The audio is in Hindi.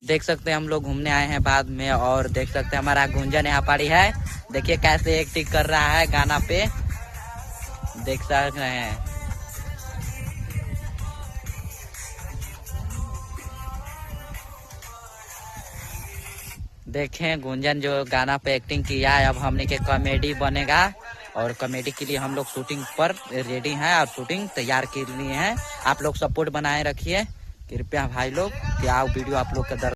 देख सकते हैं हम लोग घूमने आए हैं बाद में, और देख सकते हैं हमारा गुंजन यहाँ पर ही है। देखिए कैसे एक्टिंग कर रहा है गाना पे, देख सकते हैं। देखें गुंजन जो गाना पे एक्टिंग किया है, अब हमने के कॉमेडी बनेगा, और कॉमेडी के लिए हम लोग शूटिंग पर रेडी हैं और शूटिंग तैयार के लिए हैं। आप लोग सपोर्ट बनाए रखिए कृपया भाई लोग, क्या वीडियो आप लोग का